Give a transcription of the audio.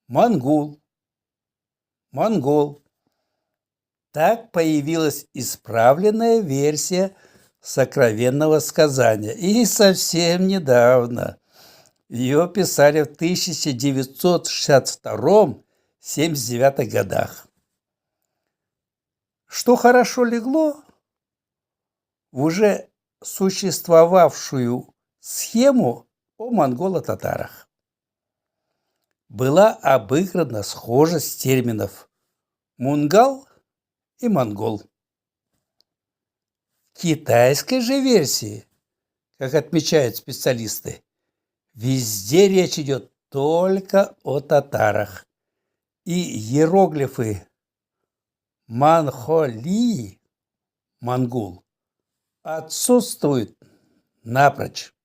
мангул, монгол. Так появилась исправленная версия сокровенного сказания. И совсем недавно. Ее писали в 1962-79 годах. Что хорошо легло в уже существовавшую схему о монголо-татарах. Была обыграна схожесть терминов «мунгал» и «монгол». В китайской же версии, как отмечают специалисты, везде речь идет только о татарах. И иероглифы Манхолии, монгол, отсутствуют напрочь.